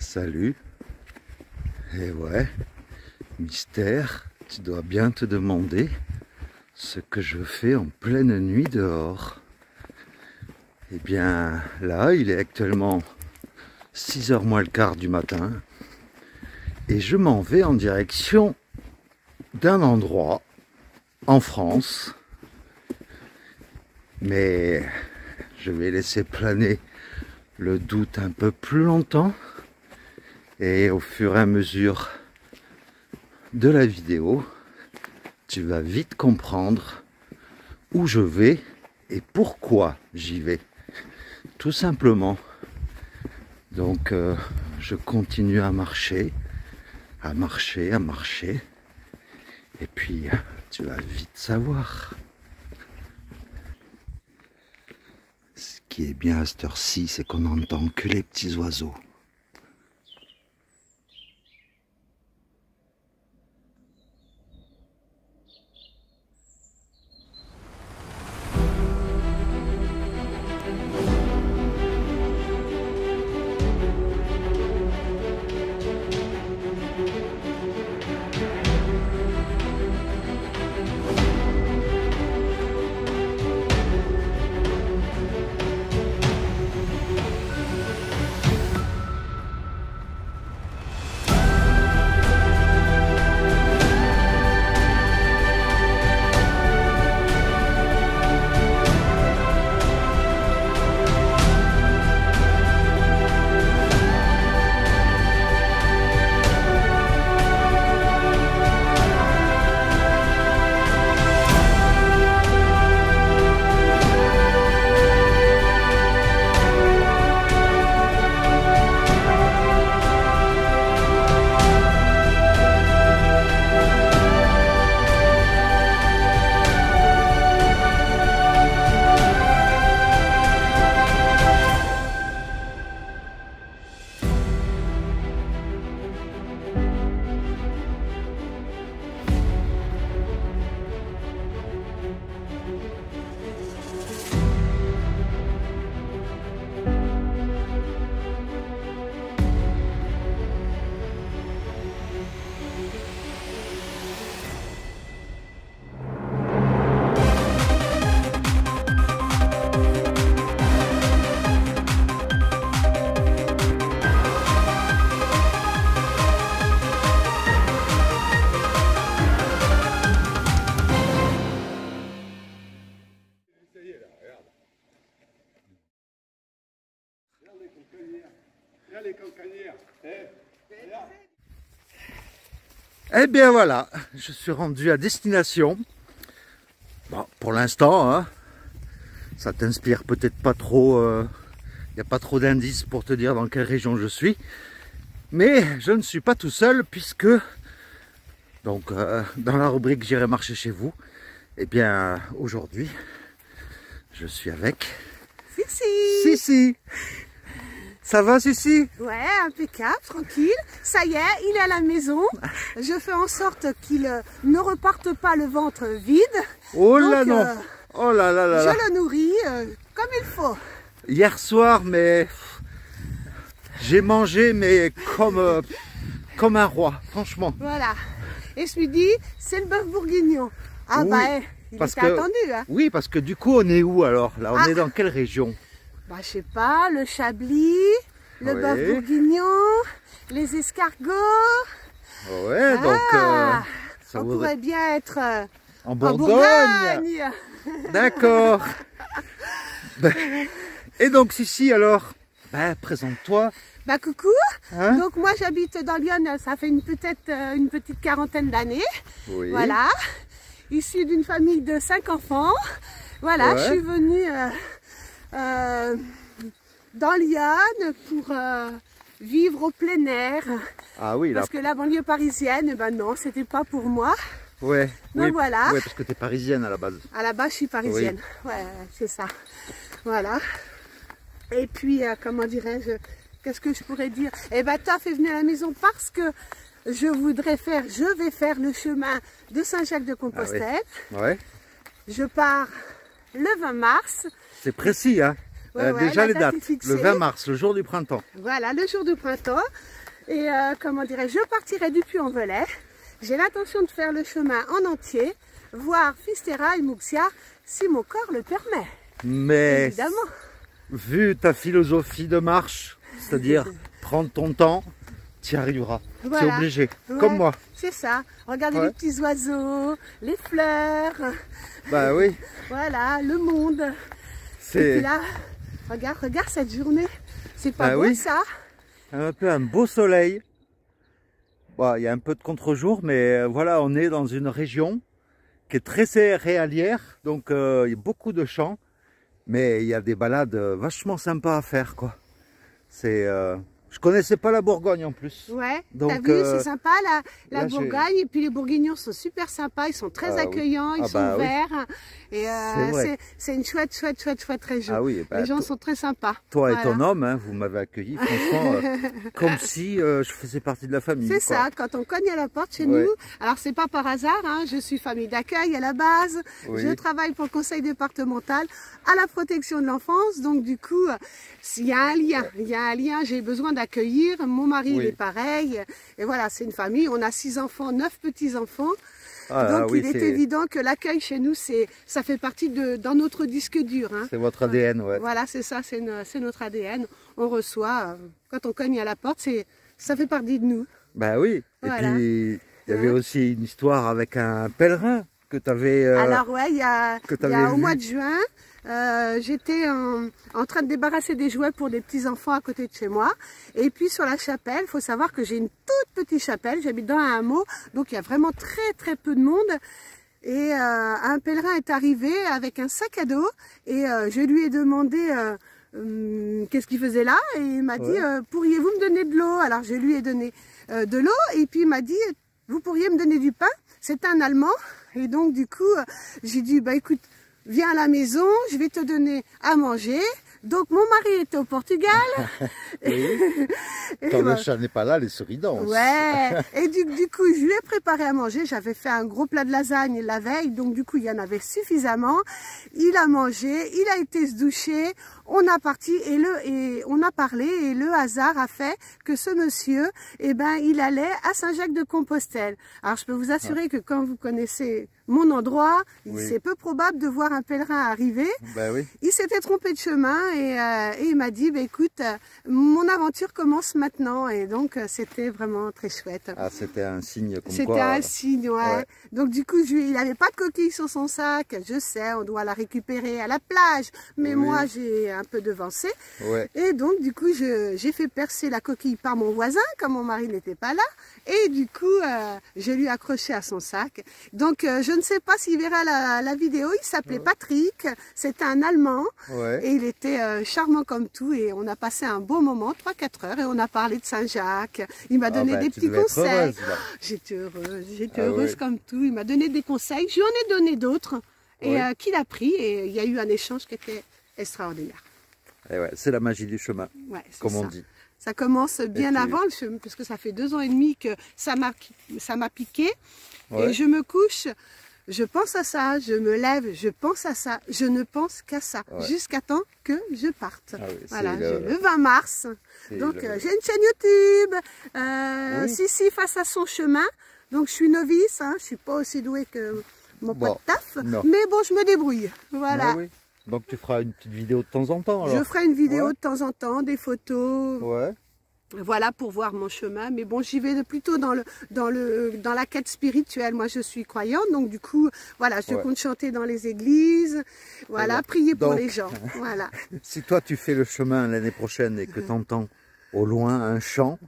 Salut. Et ouais, mystère, tu dois bien te demander ce que je fais en pleine nuit dehors. Eh bien, là, il est actuellement 6h moins le quart du matin et je m'en vais en direction d'un endroit en France. Mais je vais laisser planer le doute un peu plus longtemps et au fur et à mesure de la vidéo, tu vas vite comprendre où je vais et pourquoi j'y vais. Tout simplement. Donc je continue à marcher, à marcher. Et puis tu vas vite savoir. Ce qui est bien à cette heure-ci, c'est qu'on n'entend que les petits oiseaux. Eh bien voilà, je suis rendu à destination. Bon, pour l'instant, hein, ça t'inspire peut-être pas trop, il n'y a pas trop d'indices pour te dire dans quelle région je suis. Mais je ne suis pas tout seul puisque, donc dans la rubrique J'irai marcher chez vous, eh bien aujourd'hui, je suis avec Sissi. Ça va, Sissi? Ouais, impeccable, tranquille. Ça y est, il est à la maison. Je fais en sorte qu'il ne reparte pas le ventre vide. Oh là non. Oh là là là. Je le nourris comme il faut. Hier soir, mais j'ai mangé, mais comme un roi, franchement. Voilà. Et je lui dis, c'est le bœuf bourguignon. Ah oui, bah, il était attendu. Hein. Oui, parce que du coup, on est où alors? Là, on est dans quelle région? Bah, je sais pas, le Chablis, le bœuf bourguignon, les escargots. Ouais, donc ça pourrait bien être en Bourgogne. D'accord. Et donc Sissi, alors, présente-toi. Bah coucou. Hein? Donc moi j'habite dans Lyon, ça fait peut-être une petite quarantaine d'années. Oui. Voilà. Issue d'une famille de 5 enfants. Voilà, ouais. Je suis venue dans Lyon pour vivre au plein air. Ah oui, là. Parce que la banlieue parisienne, ben non, c'était pas pour moi. Ouais. Donc oui, voilà. Ouais, parce que tu es parisienne à la base. À la base, je suis parisienne. Oui. Ouais, c'est ça. Voilà. Et puis, comment dirais-je, qu'est-ce que je pourrais dire? Eh ben, Taf est venu à la maison parce que je vais faire le chemin de Saint-Jacques-de-Compostelle. Ah oui. Ouais. Je pars le 20 mars. C'est précis, hein? Ouais, déjà les dates. Le 20 mars, le jour du printemps. Voilà, le jour du printemps. Et comment dirais-je, je partirai du Puy-en-Velay. J'ai l'intention de faire le chemin en entier, voir Fisterra et Mouxia, si mon corps le permet. Mais évidemment. Vu ta philosophie de marche, c'est-à-dire prendre ton temps, tu y arriveras. Voilà. C'est obligé, Ouais, comme moi. C'est ça. Regardez Ouais. les petits oiseaux, les fleurs, Bah oui, voilà, le monde. Et c'est puis là, regarde cette journée. C'est pas Bah beau oui. ça? un peu un beau soleil. Bon, il y a un peu de contre-jour, mais voilà, on est dans une région qui est très céréalière, donc il y a beaucoup de champs, mais il y a des balades vachement sympas à faire, quoi. Je connaissais pas la Bourgogne en plus. Ouais, Donc, t'as vu, c'est sympa la là, Bourgogne. Et puis les Bourguignons sont super sympas, ils sont très Ah oui. accueillants, ils Ah sont bah oui. verts. Et C'est vrai. c'est une chouette région. Ah oui, bah, Les gens sont très sympas. toi et Voilà. ton homme, hein, vous m'avez accueilli, franchement, comme si je faisais partie de la famille. C'est quoi. ça, quand on cogne à la porte chez Ouais. nous, alors c'est pas par hasard, hein, je suis famille d'accueil à la base, Oui. je travaille pour le conseil départemental à la protection de l'enfance, donc du coup, il y a un lien, j'ai besoin d'accueillir, mon mari il Oui. est pareil, et voilà, c'est une famille, on a 6 enfants, 9 petits-enfants, Ah, donc oui, il est évident que l'accueil chez nous, ça fait partie dans notre disque dur. Hein. c'est votre ADN, ouais. Voilà, c'est ça, c'est notre ADN, on reçoit, quand on cogne à la porte, ça fait partie de nous. Bah oui, Voilà. et puis il y avait aussi une histoire avec un pèlerin que tu avais... Alors ouais, il y a au vu. mois de juin, j'étais en train de débarrasser des jouets pour des petits-enfants à côté de chez moi. Et puis sur la chapelle, il faut savoir que j'ai une toute petite chapelle, j'habite dans un hameau, donc il y a vraiment très peu de monde. Et un pèlerin est arrivé avec un sac à dos et je lui ai demandé qu'est-ce qu'il faisait là et il m'a dit pourriez-vous me donner de l'eau? Alors je lui ai donné de l'eau et puis il m'a dit vous pourriez me donner du pain? C'est un Allemand et donc du coup j'ai dit bah écoute viens à la maison, je vais te donner à manger. Donc mon mari était au Portugal. Oui. Et Quand le voilà. chat n'est pas là, les souris dansent. Ouais, et du coup, je lui ai préparé à manger. J'avais fait un gros plat de lasagne la veille, donc du coup, il y en avait suffisamment. Il a mangé, il a été se doucher, on a parti et on a parlé et le hasard a fait que ce monsieur, eh ben, il allait à Saint-Jacques-de-Compostelle. Alors, je peux vous assurer que quand vous connaissez mon endroit, Oui. c'est peu probable de voir un pèlerin arriver. Bah oui. Il s'était trompé de chemin et il m'a dit, bah, écoute, mon aventure commence maintenant. Et donc, c'était vraiment très chouette. Ah, c'était un signe comme C'était quoi... un signe, ouais. ouais. Donc, du coup, il n'avait pas de coquille sur son sac. Je sais, on doit la récupérer à la plage. Mais Oui. moi, j'ai un peu devancé. Ouais. Et donc, du coup, j'ai fait percer la coquille par mon voisin, comme mon mari n'était pas là. Et du coup, je lui ai accroché à son sac. Donc, je ne sais pas s'il verra la vidéo. Il s'appelait Patrick. C'était un Allemand. Ouais. Et il était charmant comme tout. Et on a passé un beau moment, 3-4 heures. Et on a parlé de Saint-Jacques. Il m'a donné Ah bah, des tu petits devais être conseils. heureuse, là. J'étais Ah heureuse ouais. comme tout. Il m'a donné des conseils. Je lui en ai donné d'autres. Et Ouais. qu'il a pris. Et il y a eu un échange qui était extraordinaire. Et ouais, c'est la magie du chemin, Ouais, c'est comme on ça. dit. Ça commence bien puis- avant le chemin, parce que ça fait 2 ans et demi que ça m'a piqué. Ouais. Et je me couche, je pense à ça, je me lève, je pense à ça, je ne pense qu'à ça, Ouais. jusqu'à temps que je parte. Ah oui, c'est Voilà, le- le 20 mars. C'est Donc le- j'ai une chaîne YouTube, Oui. Sissi face à son chemin. Donc je suis novice, hein, je suis pas aussi douée que mon Bon, pote Taf, non. mais bon, je me débrouille. Voilà. Ah oui. Donc tu feras une petite vidéo de temps en temps alors. Je ferai une vidéo Ouais. de temps en temps, des photos. Ouais. Voilà, pour voir mon chemin. Mais bon, j'y vais plutôt dans la quête spirituelle. Moi, je suis croyante, donc du coup, voilà, je Ouais. compte chanter dans les églises, voilà, prier pour Donc- les gens. Voilà. Si toi tu fais le chemin l'année prochaine et que tu entends au loin un chant,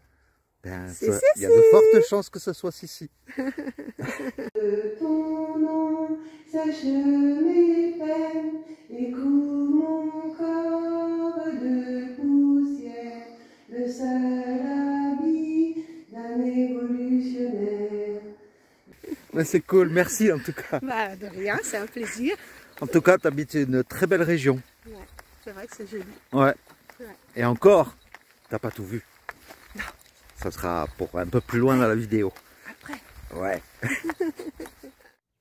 ben, C'est il y a de fortes chances que ce soit Sissi. De ton nom, sèche mes peines, et couvre mon corps de poussière, le seul habit d'un évolutionnaire. Mais c'est cool, merci en tout cas. Bah, de rien, c'est un plaisir. En tout cas, tu habites une très belle région. Ouais, c'est vrai que c'est joli. Ouais. Ouais. Et encore, t'as pas tout vu. Ça sera pour un peu plus loin dans la vidéo. Après. Ouais.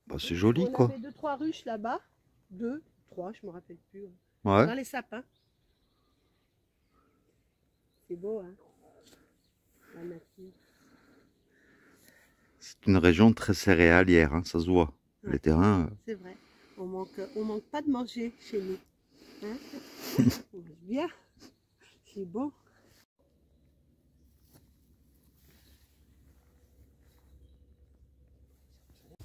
Bah, c'est joli On quoi. avait 2-3 ruches là-bas. 2, 3, je me rappelle plus. Ouais. Dans les sapins. C'est beau, hein? la nature. C'est une région très céréalière, hein, ça se voit. Ouais. Les terrains... C'est vrai. On manque pas de manger chez nous. Hein. On mange bien. C'est bon.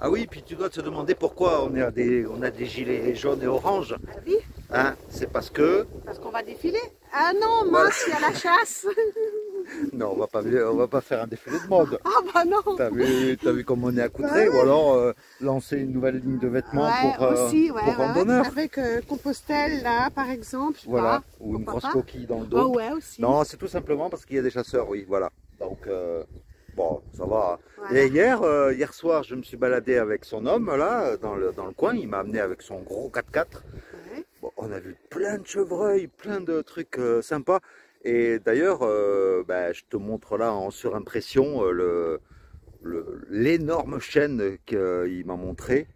Ah oui, puis tu dois te demander pourquoi on a des gilets jaunes et oranges. Ah oui, Hein, c'est parce que... parce qu'on va défiler. Ah non, mince, il y a la chasse. Non, on va pas faire un défilé de mode. Ah bah non. T'as vu comme on est accoutré, Bah ouais. ou alors lancer une nouvelle ligne de vêtements aussi, pour randonneurs. avec Compostelle, là, par exemple. Je sais Voilà, pas. ou une Pourquoi grosse pas. coquille dans le Oh dos. ouais, aussi. Non, c'est tout simplement parce qu'il y a des chasseurs, oui, voilà. Donc, bon, ça va. Voilà. Et hier soir, je me suis baladé avec son homme, là, dans le coin. Il m'a amené avec son gros 4x4. Ouais. Bon, on a vu plein de chevreuils, plein de trucs sympas. Et d'ailleurs, je te montre là en surimpression l'énorme chêne qu'il m'a montré.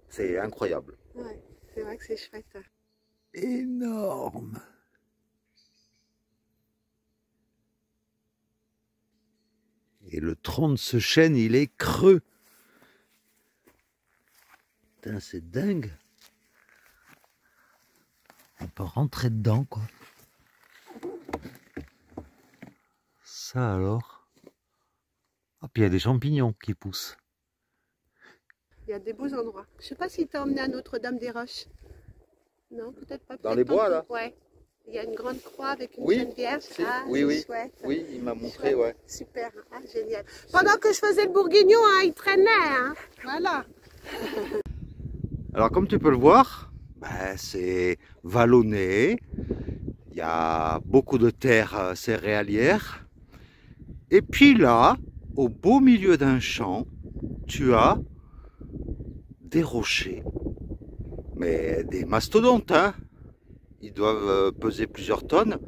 C'est incroyable. Ouais, c'est vrai que c'est chouette. Énorme. Et le tronc de ce chêne, il est creux. Putain, c'est dingue. On peut rentrer dedans, quoi. Ça alors. Ah, puis il y a des champignons qui poussent. Il y a des beaux endroits. Je sais pas si tu as emmené à Notre-Dame-des-Roches. Non, peut-être pas. Dans les bois, là? Ouais. Il y a une grande croix avec une Oui, Sainte Vierge. si, Ah, oui, c'est oui. chouette. Oui, il m'a montré, Chouette. ouais. Super, ah, génial. Pendant que je faisais le bourguignon, hein, il traînait. Hein. Voilà. Alors comme tu peux le voir, c'est vallonné, il y a beaucoup de terres céréalières. Et puis là, au beau milieu d'un champ, tu as des rochers, mais des mastodontes, hein. Ils doivent peser plusieurs tonnes.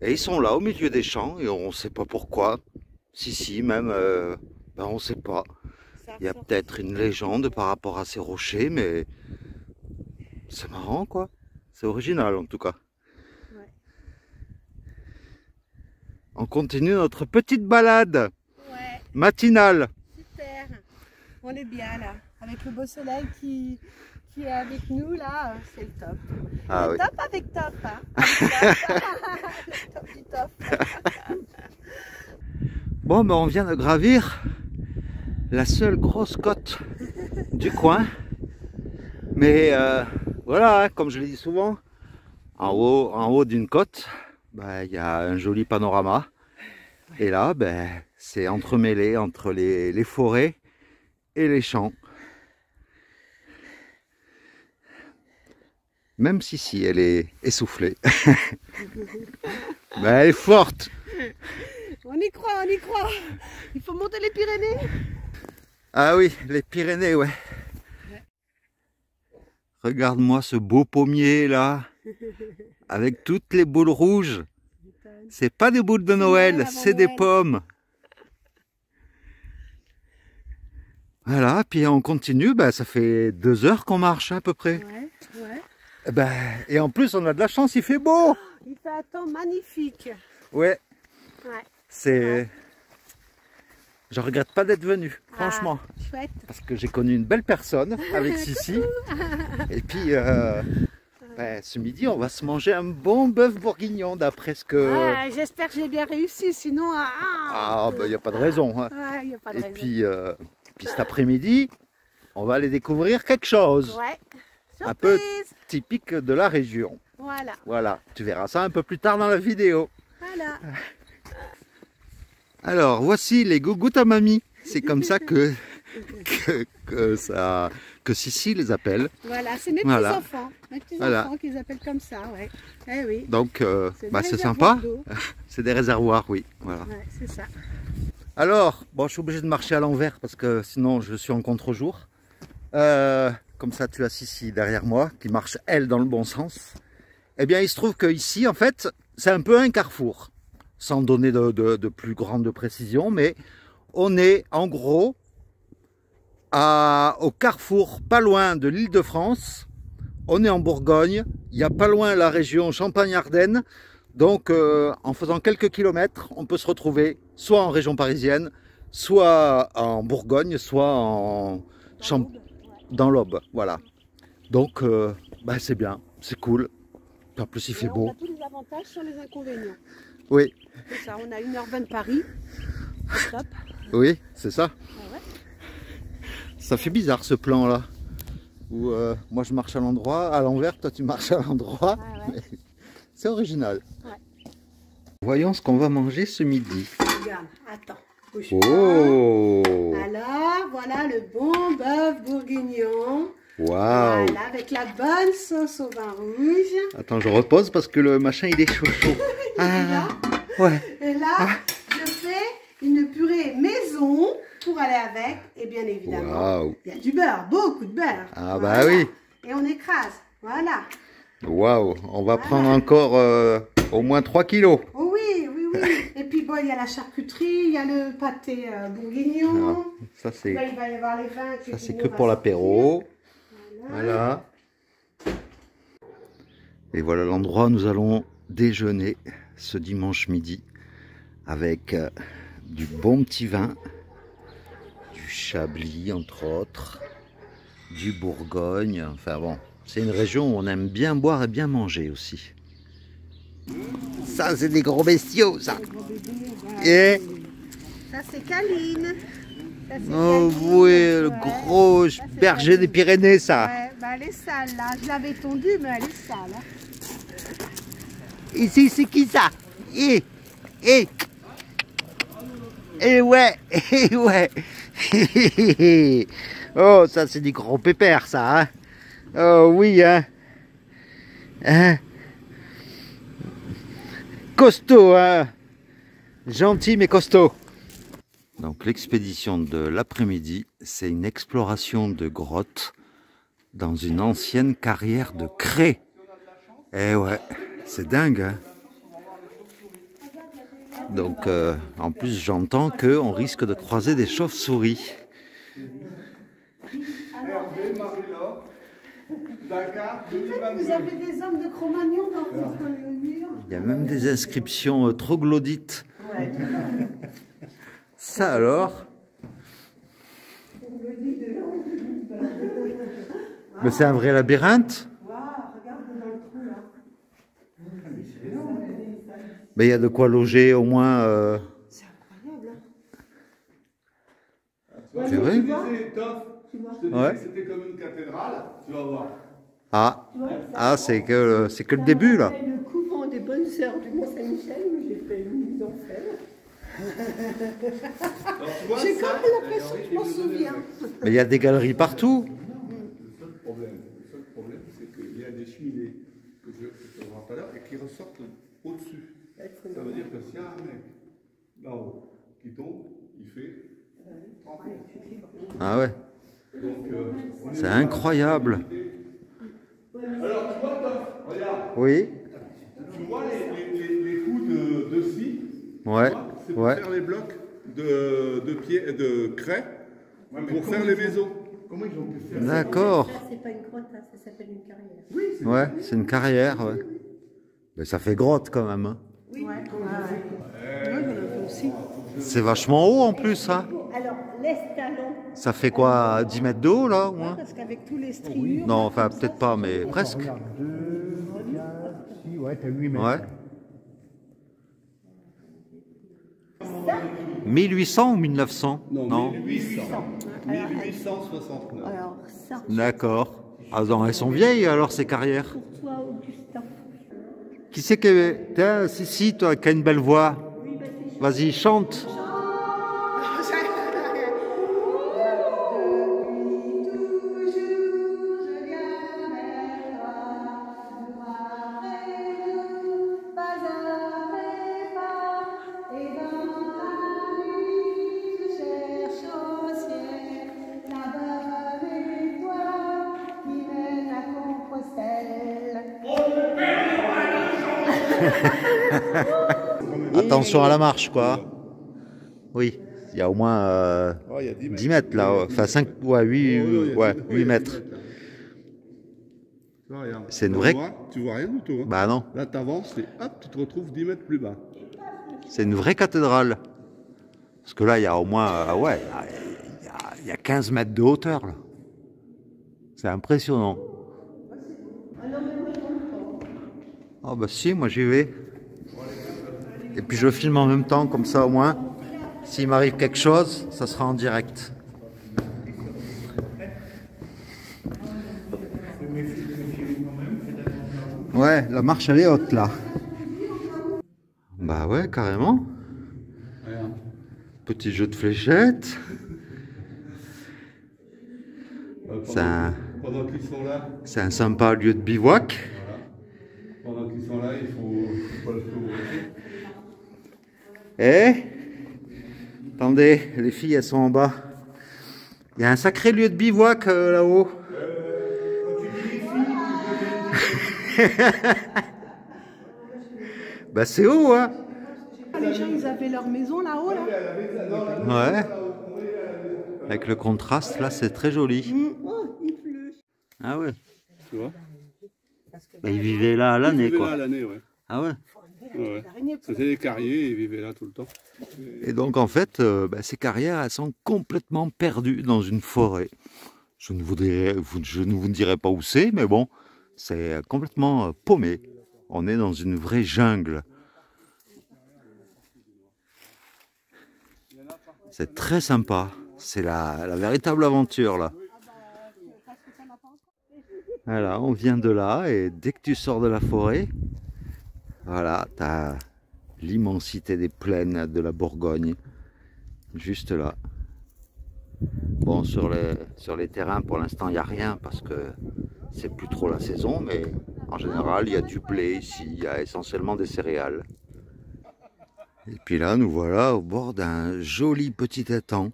Et ils sont là au milieu des champs et on ne sait pas pourquoi. Si, même, on ne sait pas. Il y a peut-être une légende par rapport à ces rochers, mais c'est marrant, quoi. C'est original, en tout cas. Ouais. On continue notre petite balade Ouais, matinale. super. On est bien là, avec le beau soleil qui est avec nous là, c'est le top. Ah le oui. top avec top, hein. Le top du top. Bon, on vient de gravir la seule grosse côte du coin. Mais voilà, hein, comme je l'ai dit souvent, en haut d'une côte, il y a un joli panorama. Et là, c'est entremêlé entre les forêts et les champs. Même si elle est essoufflée. Mais elle est forte. On y croit, on y croit. Il faut monter les Pyrénées. Ah oui, les Pyrénées, ouais. Regarde-moi ce beau pommier là, avec toutes les boules rouges. C'est pas des boules de Noël, c'est des pommes. Voilà, puis on continue, ça fait 2 heures qu'on marche à peu près. Ouais. Et en plus on a de la chance, il fait beau. Il fait un temps magnifique. Ouais, Ouais. c'est... Je regrette pas d'être venu, franchement. Chouette. Parce que j'ai connu une belle personne avec Sissi. Et puis, ce midi, on va se manger un bon bœuf bourguignon, d'après ce que... J'espère que j'ai bien réussi, sinon... il n'y a pas de raison. Hein. Ouais, y a pas de Et raison. puis cet après-midi, on va aller découvrir quelque chose. Ouais. Un peu Surprise. typique de la région. Voilà. Voilà, tu verras ça un peu plus tard dans la vidéo. Voilà. Alors, voici les gougouttes à mamie. C'est comme ça que Sissi les appelle. Voilà, c'est mes Voilà. petits-enfants. Mes petits-enfants qu'ils appellent comme ça, ouais. Eh oui. Donc, C'est c'est sympa. d'eau. C'est des réservoirs, oui. Voilà. Ouais, c'est ça. Alors, je suis obligé de marcher à l'envers parce que sinon je suis en contre-jour. Comme ça, tu as Sissi derrière moi qui marche, elle, dans le bon sens. Eh bien, il se trouve qu'ici, en fait, c'est un peu un carrefour. Sans donner de plus grande précision, mais on est en gros au carrefour pas loin de l'Île-de-France. On est en Bourgogne, il y a pas loin la région Champagne-Ardenne. Donc en faisant quelques kilomètres, on peut se retrouver soit en région parisienne, soit en Bourgogne, soit dans l'Aube. Voilà. Donc bah, c'est bien, c'est cool. En plus il fait beau. On a tous les avantages sur les inconvénients. Oui. C'est ça, on a 1h20 de Paris. C'est top. Oui, c'est ça. Ah ouais. Ça fait bizarre ce plan là. Où moi je marche à l'endroit, à l'envers, toi tu marches à l'endroit. Ah ouais. C'est original. Ouais. Voyons ce qu'on va manger ce midi. Regarde, attends. Bouge Oh! pas. Alors, voilà le bon bœuf bourguignon. Waouh! Voilà, avec la bonne sauce au vin rouge. Attends, je repose parce que le machin il est chaud chaud. Ah, ouais. Et là, je fais une purée maison pour aller avec. Et bien évidemment, Waouh! il y a du beurre, beaucoup de beurre. Ah Voilà. bah oui. Et on écrase. Voilà. Waouh! On va prendre encore au moins 3 kilos. Oh oui, oui, oui. Et puis bon, il y a la charcuterie, il y a le pâté bourguignon. Ah, ça c'est Là, il va y avoir les vins. ça c'est que pour l'apéro. Voilà. Et voilà l'endroit où nous allons déjeuner ce dimanche midi avec du bon petit vin, du Chablis entre autres, du Bourgogne. Enfin bon, c'est une région où on aime bien boire et bien manger aussi. Ça c'est des gros bestiaux ça. Et Ça c'est Caline. Ça, c'est oh Caline. oui, le Ouais. gros Ça, c'est berger Caline. des Pyrénées ça. Ouais, bah elle est sale là. Je l'avais tondue, mais elle est sale. Hein. Ici, c'est qui ça? Et ouais, et ouais. Oh, ça c'est des gros pépères, ça. Hein? Oh oui, hein. Hein? Costaud, hein. Gentil mais costaud. Donc l'expédition de l'après-midi, c'est une exploration de grottes dans une ancienne carrière de craie. Eh ouais, c'est dingue, hein. Donc en plus j'entends qu'on risque de croiser des chauves-souris. Vous avez des hommes de Cro-Magnon dans votre mur. Il y a même des inscriptions troglodytes. Ouais. Ça alors? Mais c'est un vrai labyrinthe? Regarde dans le trou là. Mais il y a de quoi loger au moins. C'est incroyable. C'est vrai? Je te disais, Ouais. que c'était comme une cathédrale, tu vas voir. Ah, c'est que le début là. Le couvent des bonnes sœurs du Mont-Saint-Michel où j'ai fait une mise en scène. Alors, tu vois, J'ai ça, quand même l'impression que je m'en souviens. Mais il y a des galeries partout. le seul problème, c'est qu'il y a des cheminées que je te vois tout à l'heure et qui ressortent au-dessus. Ça veut dire que s'il y a un mec là-haut qui tombe, il fait 30 mètres. Ah ouais, Donc, c'est incroyable. alors, tu vois, Tom, regarde, Oui, tu vois les coups de scie, ouais, c'est pour ouais. faire les blocs de craie pour faire les maisons. Comment ils ont pu faire ça? D'accord. Ça, c'est pas une grotte, hein, ça s'appelle une carrière. Oui, c'est Ouais, c'est une carrière. Ouais. Mais ça fait grotte quand même. Hein. Oui, ouais. Aussi. C'est vachement haut en plus. Hein. Alors, l'estalon, Ça fait quoi, 10 mètres d'eau là au moins? parce qu'avec tous les striures. Non, enfin peut-être pas, mais presque. 2, 4, 6, ouais, t'as 8 mètres. Ouais. 1800 ou 1900? Non, 1800. 1869. Alors, ça, D'accord. Ah non, elles sont vieilles alors ces carrières. pour toi, Augustin. Qui c'est que... Tiens, si, toi qui as une belle voix. Vas-y, chante. Attention à la marche, quoi. Oui, il y a au moins Oh, il y a 10 mètres. 10 mètres là. Enfin, 5, ouais, 8, ouais, 8 mètres. Tu vois, regarde. C'est une vraie... Tu vois rien du tout. Hein. Bah non. Là, tu avances et hop, tu te retrouves 10 mètres plus bas. C'est une vraie cathédrale. Parce que là, il y a au moins... ouais, il y a 15 mètres de hauteur, là. C'est impressionnant. Ah bah si, moi j'y vais. Et puis je filme en même temps, comme ça au moins, s'il m'arrive quelque chose, ça sera en direct. Ouais, la marche elle est haute là. Bah ouais, carrément. Petit jeu de fléchettes. Pendant qu'ils sont là. C'est un sympa lieu de bivouac. Voilà. Pendant qu'ils sont là, il faut le couvrir. Eh, attendez, les filles elles sont en bas. Il y a un sacré lieu de bivouac là-haut. Bah c'est haut, hein. Les gens, ils avaient leur maison là-haut, là. Ouais. Avec le contraste, là, c'est très joli. Oh, il pleut. Ah ouais. Tu vois? Bah, ils vivaient là à l'année, Ils vivaient quoi. là à l'année, ouais. Ah ouais. Ouais. C'était des carriers, ils vivaient là tout le temps. Et donc, en fait, bah, ces carrières, elles sont complètement perdues dans une forêt. Je ne vous dirai pas où c'est, mais bon, c'est complètement paumé. On est dans une vraie jungle. C'est très sympa. C'est la véritable aventure, là. Voilà, on vient de là, et dès que tu sors de la forêt, voilà, tu as l'immensité des plaines de la Bourgogne, juste là. Bon, sur les terrains, pour l'instant, il n'y a rien, parce que c'est plus trop la saison, mais en général, il y a du blé ici, il y a essentiellement des céréales. Et puis là, nous voilà au bord d'un joli petit étang,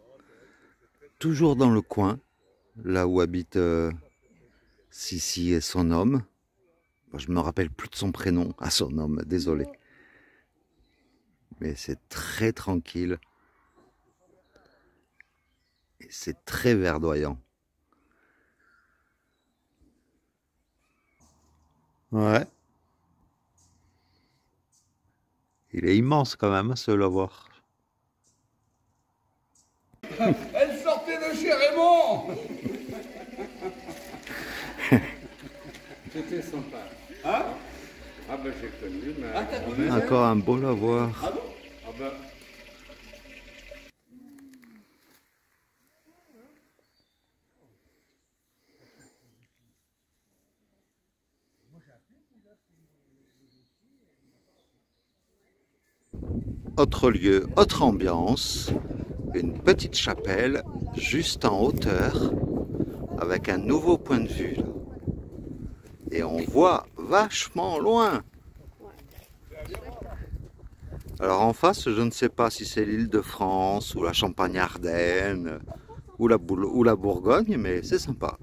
toujours dans le coin, là où habite Sissi et son homme. Je ne me rappelle plus de son prénom, à son homme, désolé. Mais c'est très tranquille. Et c'est très verdoyant. Ouais. Il est immense quand même, ce lavoir. Elle sortait de chez Raymond. C'était sympa. Hein? Ah ben j'ai connu, mais... Ah, t'as connu? Encore un beau lavoir. Ah bon? Ah ben... Autre lieu, autre ambiance, une petite chapelle juste en hauteur avec un nouveau point de vue. Là. Et on voit vachement loin. Alors en face, je ne sais pas si c'est l'Île-de-France ou la Champagne-Ardenne ou la Bourgogne, mais c'est sympa.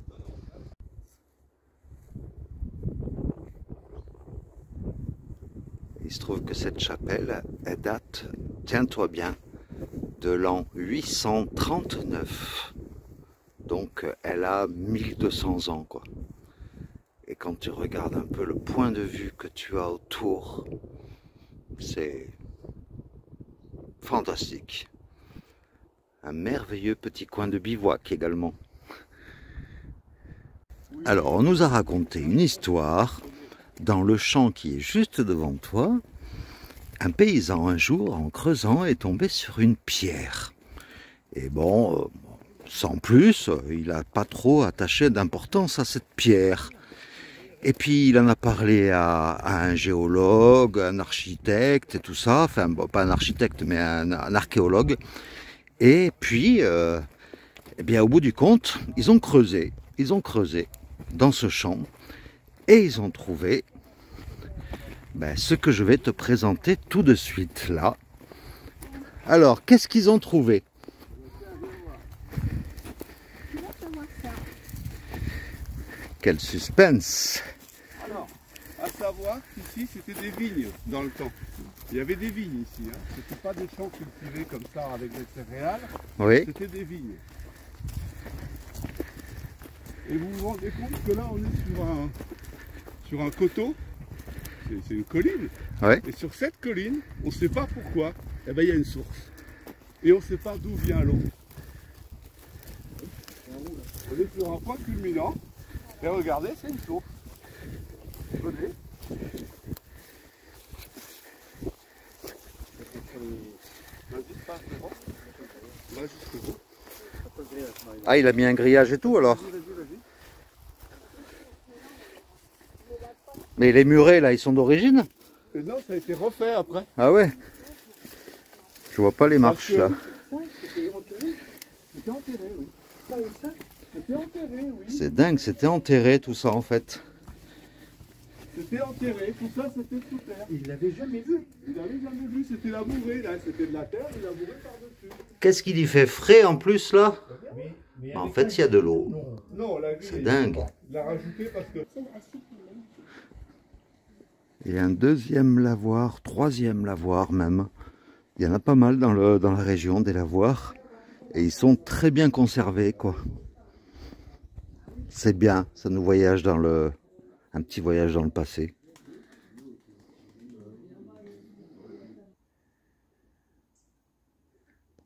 Il se trouve que cette chapelle, elle date, tiens-toi bien, de l'an 839. Donc elle a 1200 ans, quoi. Et quand tu regardes un peu le point de vue que tu as autour, c'est fantastique. Un merveilleux petit coin de bivouac également. Alors, on nous a raconté une histoire. Dans le champ qui est juste devant toi, un paysan un jour, en creusant, est tombé sur une pierre. Et bon, sans plus, il n'a pas trop attaché d'importance à cette pierre. Et puis il en a parlé à un géologue, un architecte et tout ça, enfin bon, pas un architecte mais un archéologue. Et puis, eh bien, au bout du compte, ils ont creusé dans ce champ et ils ont trouvé ce que je vais te présenter tout de suite là. Alors, qu'est-ce qu'ils ont trouvé? Quel suspense! Alors, à savoir qu'ici, c'était des vignes dans le temps. Il y avait des vignes ici. Hein. C'était pas des champs cultivés comme ça avec des céréales. Oui. C'était des vignes. Et vous vous rendez compte que là, on est sur sur un coteau, c'est une colline. Ouais. Et sur cette colline, on ne sait pas pourquoi, eh ben, il y a une source. Et on ne sait pas d'où vient l'eau. On est sur un point culminant. Et regardez, c'est une source. Venez. Vas-y, passe devant. Va jusqu'au bout. Ah, il a mis un grillage et tout alors. Vas-y. Mais les murets là, ils sont d'origine? Et non, ça a été refait après. Ah ouais. Je vois pas les marches là. C'était enterré, oui. C'était enterré, oui. C'est dingue, c'était enterré tout ça en fait. C'était enterré, tout ça c'était sous terre. Il l'avait jamais vu. Il l'avait jamais vu, c'était labouré là, c'était de la terre, il labourait par-dessus. Qu'est-ce qu'il y fait frais en plus là? Mais En fait, il y a de l'eau. Non, la grille, C'est dingue. il l'a rajouté parce que... Il y a un deuxième lavoir, troisième lavoir même. Il y en a pas mal dans la région des lavoirs. Et ils sont très bien conservés, quoi. C'est bien, ça nous voyage dans un petit voyage dans le passé.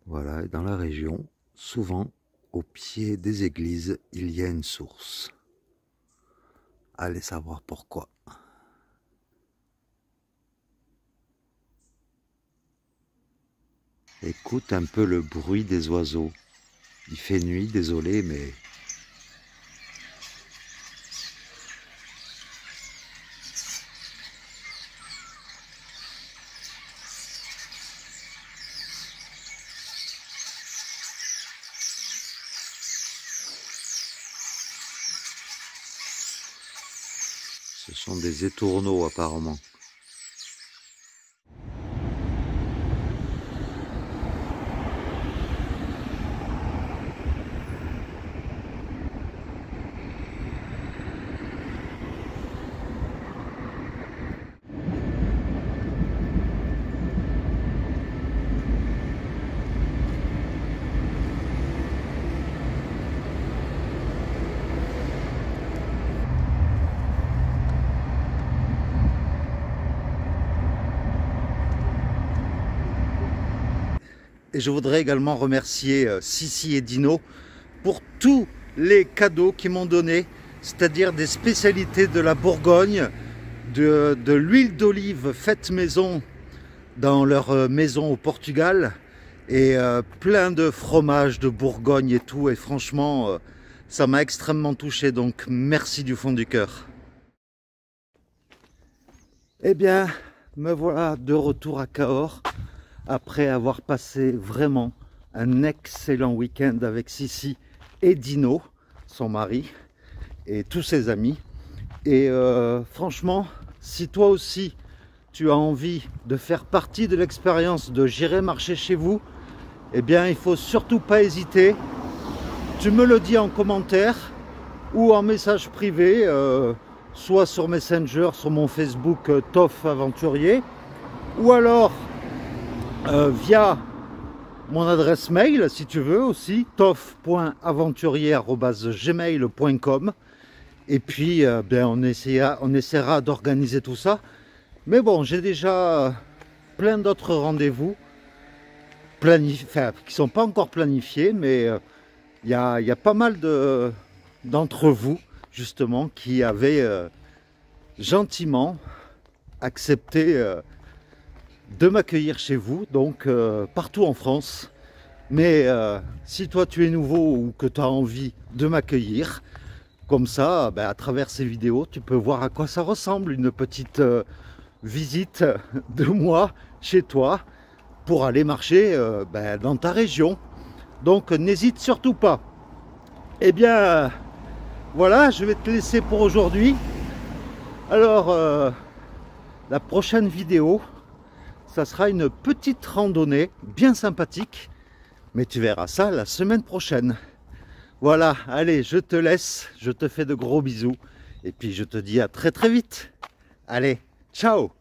Voilà, et dans la région, souvent, au pied des églises, il y a une source. Allez savoir pourquoi. Écoute un peu le bruit des oiseaux. Il fait nuit, désolé, mais... Ce sont des étourneaux apparemment. Et je voudrais également remercier Sissi et Dino pour tous les cadeaux qu'ils m'ont donnés, c'est-à-dire des spécialités de la Bourgogne, de l'huile d'olive faite maison dans leur maison au Portugal, et plein de fromages de Bourgogne et tout, et franchement, ça m'a extrêmement touché, donc merci du fond du cœur. Eh bien, me voilà de retour à Cahors, après avoir passé vraiment un excellent week-end avec Sissi et Dino, son mari, et tous ses amis. Et franchement, si toi aussi tu as envie de faire partie de l'expérience de J'irai marcher chez vous, eh bien il faut surtout pas hésiter. Tu me le dis en commentaire ou en message privé, soit sur Messenger, sur mon Facebook Toff Aventurier, ou alors via mon adresse mail, si tu veux aussi, toff.aventurier@gmail.com. Et puis, on essaiera d'organiser tout ça. Mais bon, j'ai déjà plein d'autres rendez-vous qui ne sont pas encore planifiés, mais il y a pas mal d'entre vous, justement, qui avaient gentiment accepté de m'accueillir chez vous, donc partout en France. Mais si toi tu es nouveau ou que tu as envie de m'accueillir, comme ça, à travers ces vidéos, tu peux voir à quoi ça ressemble, une petite visite de moi chez toi pour aller marcher dans ta région. Donc n'hésite surtout pas. Eh bien, voilà, je vais te laisser pour aujourd'hui. Alors, la prochaine vidéo, ça sera une petite randonnée bien sympathique, mais tu verras ça la semaine prochaine. Voilà, allez, je te laisse, je te fais de gros bisous, et puis je te dis à très très vite. Allez, ciao!